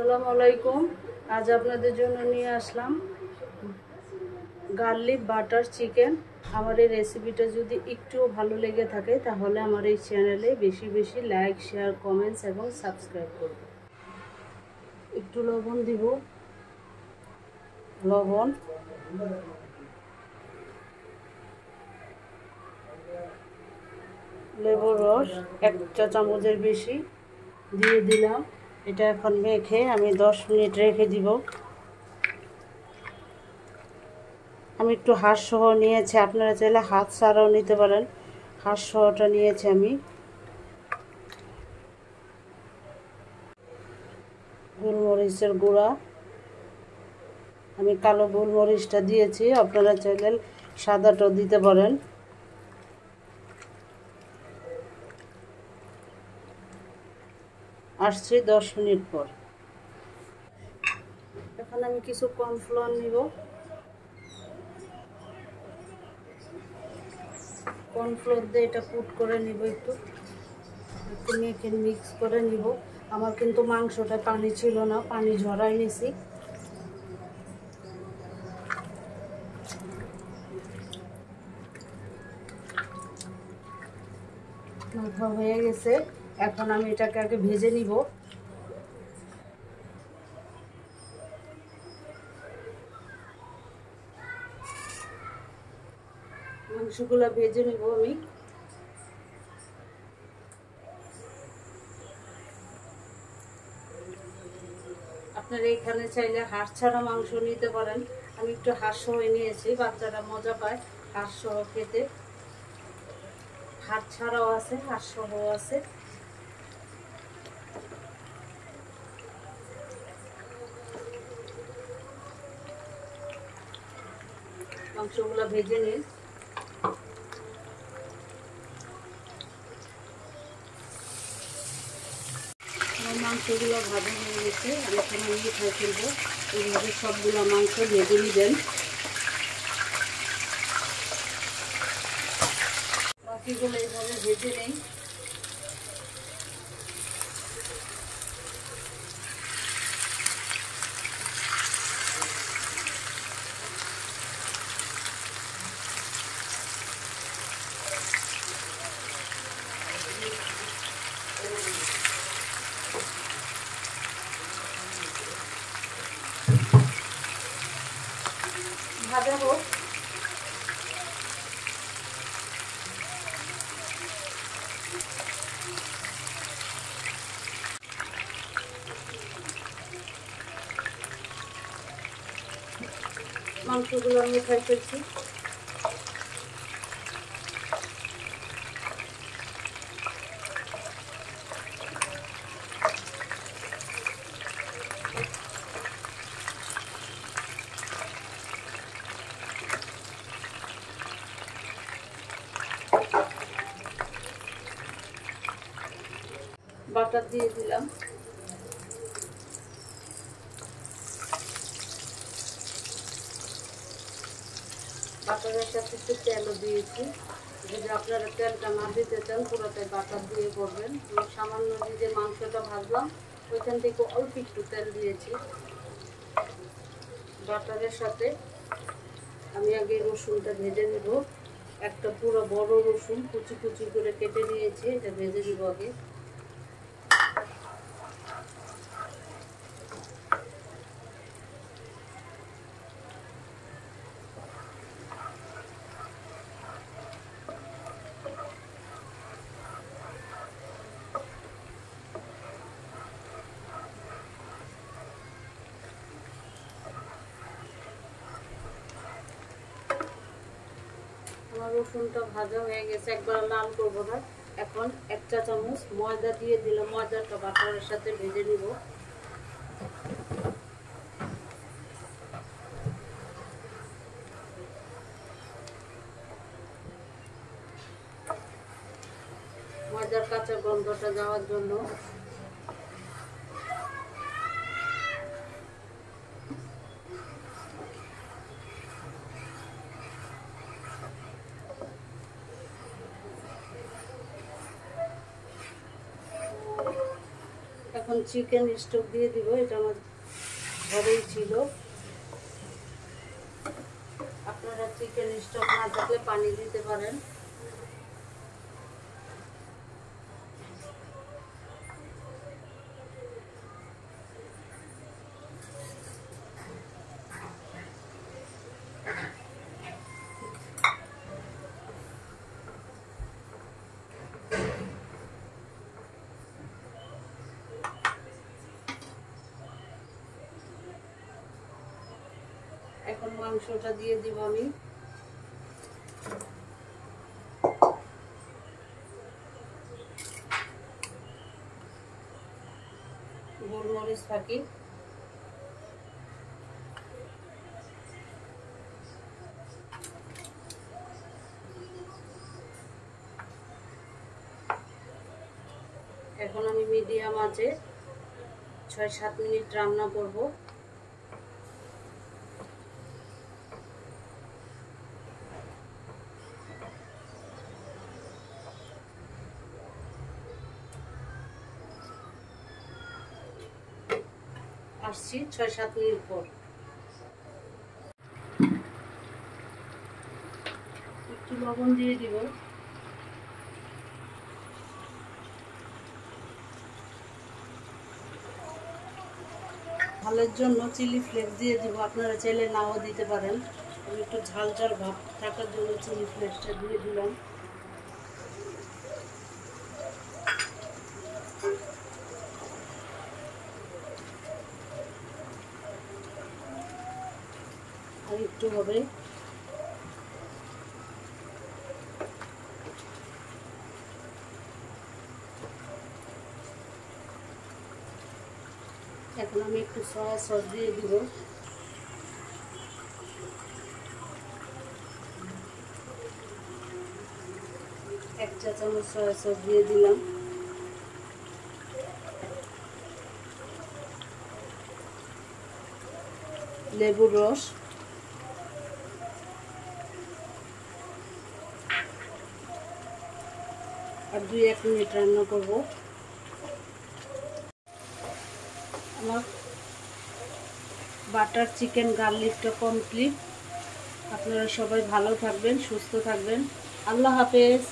আসসালামু আলাইকুম। আজ আপনাদের জন্য নিয়ে আসলাম গার্লিক বাটার চিকেন। আমার এই রেসিপিটা যদি একটুও ভালো লেগে থাকে তাহলে আমার এই চ্যানেলে বেশি বেশি লাইক, শেয়ার, কমেন্টস এবং সাবস্ক্রাইব করবে। একটু লবণ দিব, লবণ, লেবুর রস 1 চা চামচের বেশি দিয়ে দিলাম। এটা এখন মেখে আমি 10 মিনিট রেখে দিব। আমি একটু হাঁস সহ নিয়েছি, আপনারা চাইলে হাত ছাড়াও নিতে পারেন। হাঁস সহটা নিয়েছি আমি। গোলমরিচের গুঁড়া, আমি কালো গোলমরিচটা দিয়েছি, আপনারা চাইলে সাদাটাও দিতে পারেন। আসছি 10 মিনিট পর। এখন আমি কিছু কর্নফ্লাওয়ার নিব। কর্নফ্লাওয়ার দিয়ে এটা পুট করে নিব, একটু মেখে মিক্স করে নিব। আমার কিন্তু মাংসটা পানি ছিল না, পানি ঝরাই নিছি। মাখা হয়ে গেছে, এখন আমি এটাকে আগে ভেজে নিব। মাংসগুলো ভেজে নিব আমি। আপনারা এখানে চাইলে হাঁস ছাড়া মাংস নিতে পারেন। আমি একটু হাঁস সহ নিয়েছি, বাচ্চারা মজা পায় হাঁস সহ খেতে। হাঁস ছাড়াও আছে, হাঁস সহ আছে। মাংসগুলো ভেজে নিন। আমার মাংসগুলো ভাজা হয়ে গেছে, আমি এখন মিঠাই ফেলবো। এইভাবে সবগুলো মাংস ভেজে নেবেন। বাকিগুলো এইভাবে ভেজে নেই। ভাজা হোক। মাংসগুলো আমি ফ্রাই করছি। বাটার দিয়ে দিলাম। বাটারের সাথে একটু তেলও দিয়েছি। যদি আপনারা তেলটা না দিতে চান পুরোটাই বাটার দিয়ে করবেন। সামান্য যে মাংসটা ভাজলাম ওইখান থেকে অল্প একটু তেল দিয়েছি। বাটারের সাথে আমি আগে রসুনটা ভেজে নেব। একটা পুরো বড় রসুন কুচি কুচি করে কেটে নিয়েছি, এটা ভেজে নেব আগে। আমার রসুনটা ভাজা হয়ে গেছে, একবার লাল করবো না। এখন 1 চা চামচ ময়দা দিয়ে দিলাম। ময়দাটা বাটারের সাথে ভেজে নিব। ময়দার কাঁচা গন্ধটা যাওয়ার জন্য এখন চিকেন স্টক দিয়ে দিব, এটা আমার ঘরেই ছিল। আপনারা চিকেন স্টক না থাকলে পানি দিতে পারেন। এখন মাংসটা দিয়ে দিব আমি। গোলমরিচ ফাঁকি, এখন আমি মিডিয়াম আঁচে 6-7 মিনিট রান্না করব। আসছি 6-7 মিনিট পর। একটু লবণ দিয়ে দিব। ঝালের জন্য চিলি ফ্লেক্স দিয়ে দিব, আপনারা চাইলে নাও দিতে পারেন। আমি একটু ঝাল ঝাল ভাব থাকার জন্য চিলি ফ্লেক্সটা দিয়ে দিলাম। আর একটু হবে। এখন আমি একটু সয়া সস দিয়ে দিব। এক চা চামচ সয়া সস দিয়ে দিলাম। লেবুর রস, আর 2-1 মিনিট রান্না করব। আমার বাটার চিকেন গার্লিকটা কমপ্লিট। আপনারা সবাই ভালো থাকবেন, সুস্থ থাকবেন। আল্লাহ হাফেজ।